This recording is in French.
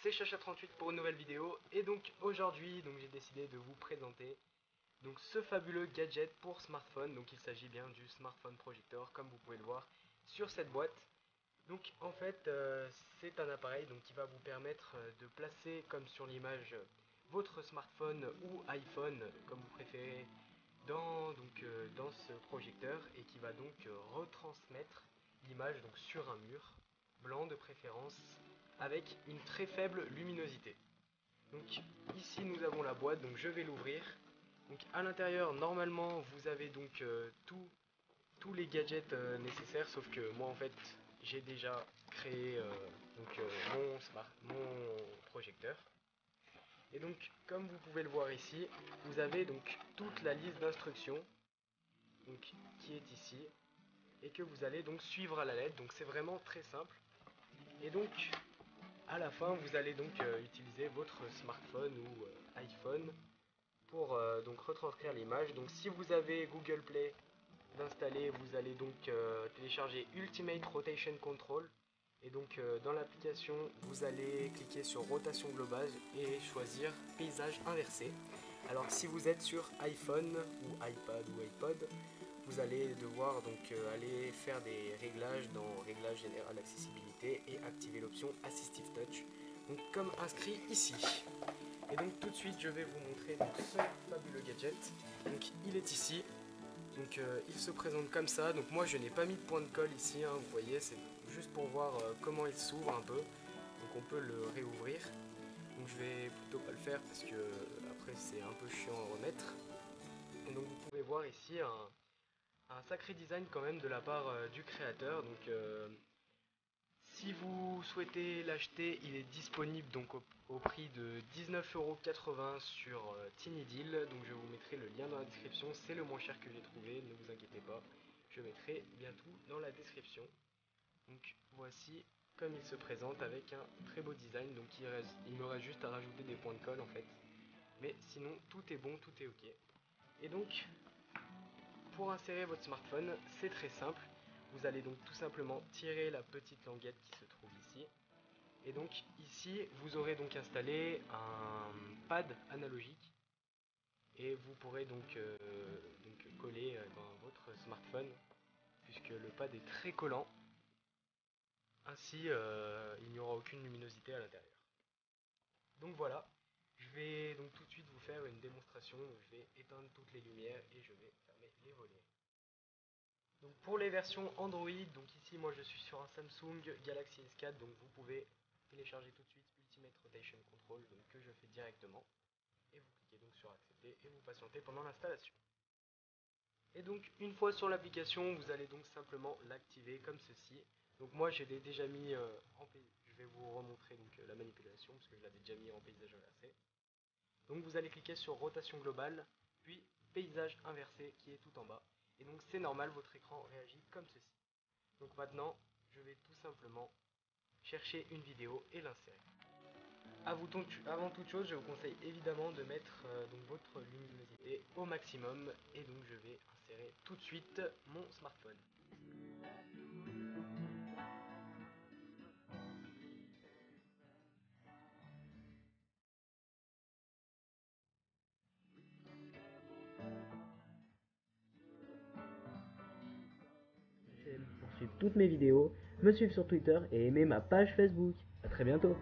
c'est Chacha38 pour une nouvelle vidéo et donc aujourd'hui j'ai décidé de vous présenter ce fabuleux gadget pour smartphone. Donc il s'agit bien du smartphone projector comme vous pouvez le voir sur cette boîte. Donc en fait c'est un appareil qui va vous permettre de placer comme sur l'image votre smartphone ou iPhone comme vous préférez dans ce projecteur et qui va retransmettre l'image sur un mur blanc de préférence avec une très faible luminosité. Donc ici nous avons la boîte, donc je vais l'ouvrir. Donc à l'intérieur normalement vous avez tous les gadgets nécessaires, sauf que moi en fait j'ai déjà créé mon projecteur. Et donc comme vous pouvez le voir ici, vous avez toute la liste d'instructions qui est ici et que vous allez suivre à la lettre. Donc c'est vraiment très simple. Et donc à la fin vous allez utiliser votre smartphone ou iPhone pour retranscrire l'image. Donc si vous avez Google Play d'installer, vous allez télécharger Ultimate Rotation Control. Et dans l'application, vous allez cliquer sur rotation globale et choisir paysage inversé. Alors si vous êtes sur iPhone ou iPad ou iPod, vous allez devoir aller faire des réglages dans réglages général accessibilité et activer l'option Assistive Touch, comme inscrit ici. Et donc tout de suite je vais vous montrer ce fabuleux gadget. Donc il est ici. Il se présente comme ça. Donc moi je n'ai pas mis de point de colle ici, hein, vous voyez, c'est juste pour voir comment il s'ouvre un peu. Donc on peut le réouvrir. Donc je vais plutôt pas le faire parce que après c'est un peu chiant à remettre. Et donc vous pouvez voir ici un sacré design quand même de la part du créateur. Si vous souhaitez l'acheter, il est disponible au prix de 19,80 € sur Tinydeal. Donc je vous mettrai le lien dans la description, c'est le moins cher que j'ai trouvé, ne vous inquiétez pas. Je mettrai bien tout dans la description. Donc voici comme il se présente avec un très beau design. Donc il me reste juste à rajouter des points de colle en fait. Mais sinon tout est bon, tout est ok. Et donc pour insérer votre smartphone, c'est très simple. Vous allez tout simplement tirer la petite languette qui se trouve ici. Et ici, vous aurez installé un pad analogique. Et vous pourrez coller dans votre smartphone, puisque le pad est très collant. Ainsi, il n'y aura aucune luminosité à l'intérieur. Donc voilà, je vais tout de suite vous faire une démonstration. Je vais éteindre toutes les lumières et je vais fermer les volets. Donc pour les versions Android, ici moi je suis sur un Samsung Galaxy S4, donc vous pouvez télécharger tout de suite Ultimate Rotation Control, que je fais directement. Et vous cliquez sur accepter et vous patientez pendant l'installation. Et une fois sur l'application, vous allez simplement l'activer comme ceci. Donc moi je l'ai déjà mis en paysage. Je vais vous remontrer la manipulation parce que je l'avais déjà mis en paysage inversé. Donc vous allez cliquer sur rotation globale, puis paysage inversé qui est tout en bas. Et c'est normal, votre écran réagit comme ceci. Donc maintenant, je vais tout simplement chercher une vidéo et l'insérer. Avant toute chose, je vous conseille évidemment de mettre votre luminosité au maximum. Et je vais insérer tout de suite mon smartphone. Pour suivre toutes mes vidéos, me suivre sur Twitter et aimer ma page Facebook. A très bientôt.